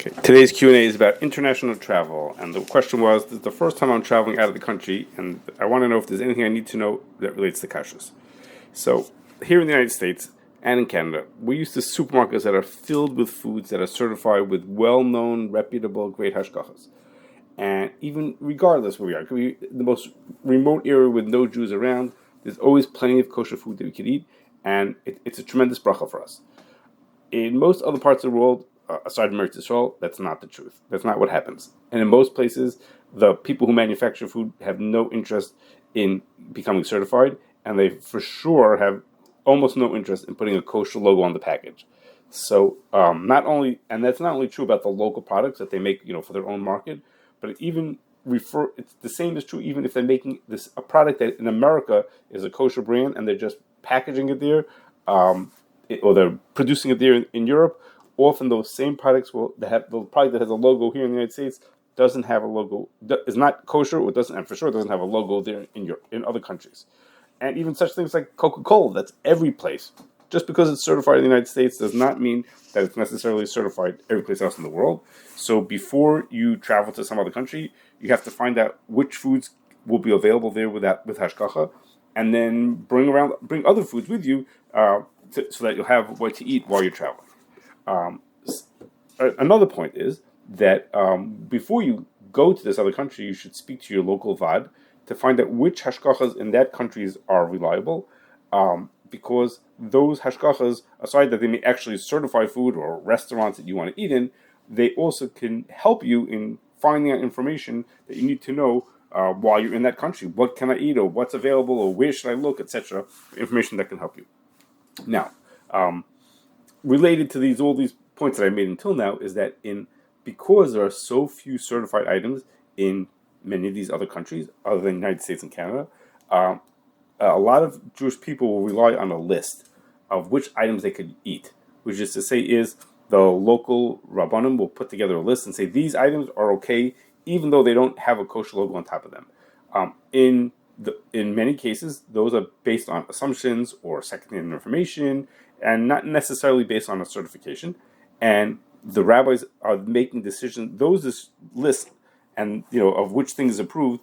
Okay. Today's Q&A is about international travel, and the question was, this is the first time I'm traveling out of the country, and I want to know if there's anything I need to know that relates to Kashrus. So, here in the United States and in Canada, we're used to supermarkets that are filled with foods that are certified with well-known, reputable, great hashgachas. And even regardless where we are, it could be the most remote area with no Jews around, there's always plenty of kosher food that we could eat, and it's a tremendous bracha for us. In most other parts of the world, aside from Eretz Yisrael, that's not the truth. That's not what happens. And in most places, the people who manufacture food have no interest in becoming certified, and they for sure have almost no interest in putting a kosher logo on the package. So that's not only true about the local products that they make, for their own market, but it's the same is true even if they're making a product that in America is a kosher brand and they're just packaging it there, or they're producing it there in Europe. Often those same products the product that has a logo here in the United States doesn't have a logo, is not kosher, or doesn't, and for sure doesn't have a logo there in other countries. And even such things like Coca-Cola, that's every place. Just because it's certified in the United States does not mean that it's necessarily certified every place else in the world. So before you travel to some other country, you have to find out which foods will be available there with hashgacha, and then bring other foods with you so that you'll have what to eat while you're traveling. Another point is that before you go to this other country, you should speak to your local vad to find out which hashgachas in that country are reliable, because those hashgachas, aside that they may actually certify food or restaurants that you want to eat in, they also can help you in finding out information that you need to know while you're in that country. What can I eat, or what's available, or where should I look, etc. Information that can help you. Now, related to all these points that I made until now is that because there are so few certified items in many of these other countries, other than the United States and Canada, a lot of Jewish people will rely on a list of which items they could eat, which is to say is the local rabbanim will put together a list and say these items are okay, even though they don't have a kosher logo on top of them. In many cases, those are based on assumptions or secondhand information, and not necessarily based on a certification. And the rabbis are making decisions. Those lists and of which things is approved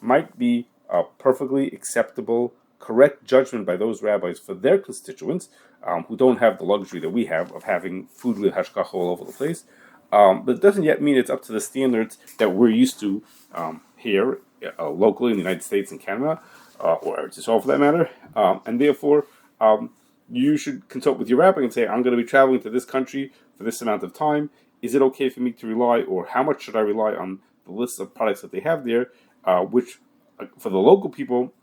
might be a perfectly acceptable, correct judgment by those rabbis for their constituents who don't have the luxury that we have of having food with hashgacha all over the place. But it doesn't yet mean it's up to the standards that we're used to here locally in the United States and Canada, or Eretz Yisrael for that matter. And therefore, you should consult with your rabbi and say, I'm going to be traveling to this country for this amount of time. Is it okay for me to rely, or how much should I rely on the list of products that they have there, which for the local people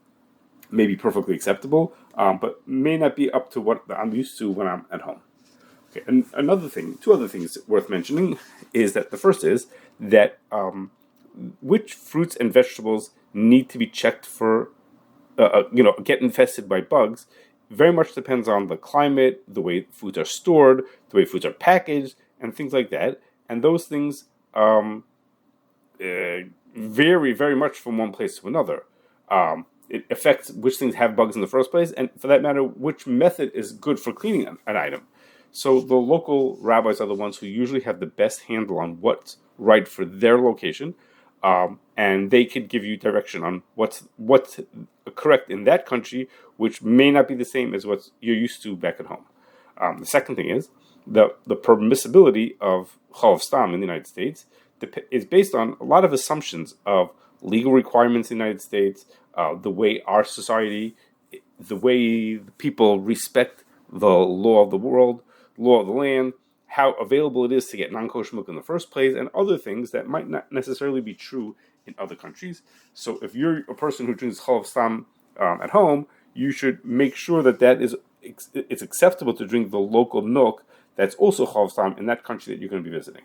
may be perfectly acceptable, but may not be up to what I'm used to when I'm at home. Okay, and two other things worth mentioning is that the first is that which fruits and vegetables need to be checked for, get infested by bugs, very much depends on the climate, the way foods are stored, the way foods are packaged, and things like that. And those things vary very much from one place to another. It affects which things have bugs in the first place, and for that matter, which method is good for cleaning an item. So the local rabbis are the ones who usually have the best handle on what's right for their location, and they could give you direction on what's correct in that country, which may not be the same as what you're used to back at home. The second thing is the permissibility of chalav stam in the United States is based on a lot of assumptions of legal requirements in the United States, the way our society, the way people respect the law of the world, law of the land, how available it is to get non-kosher milk in the first place, and other things that might not necessarily be true in other countries. So if you're a person who drinks chalav stam at home, you should make sure that it's acceptable to drink the local milk that's also chalav stam in that country that you're going to be visiting.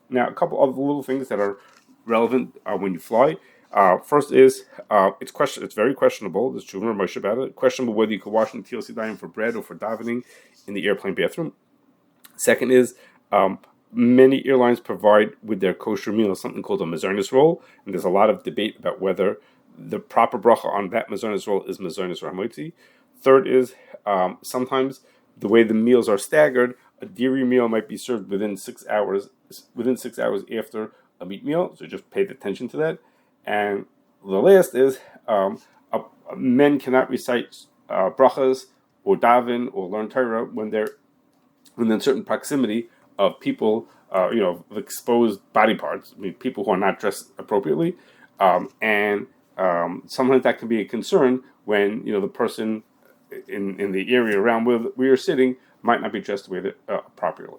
Now, a couple of little things that are relevant when you fly. First is it's very questionable. There's Shuvim Moshe about it. Questionable whether you could wash in Netilas Yadayim for bread or for davening in the airplane bathroom. Second is many airlines provide with their kosher meal something called a mezornis roll, and there's a lot of debate about whether the proper bracha on that mezornis roll is mezornis rahmoti. Third is sometimes the way the meals are staggered, a dairy meal might be served within 6 hours within 6 hours after a meat meal. So just pay attention to that. And the last is men cannot recite brachas or daven or learn Torah when they're within certain proximity of people, of exposed body parts. I mean, people who are not dressed appropriately, and sometimes that can be a concern when the person in the area around where you're sitting might not be dressed properly.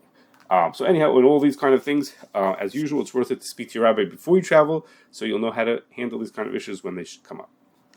So anyhow, in all these kind of things, as usual, it's worth it to speak to your rabbi before you travel, so you'll know how to handle these kind of issues when they should come up.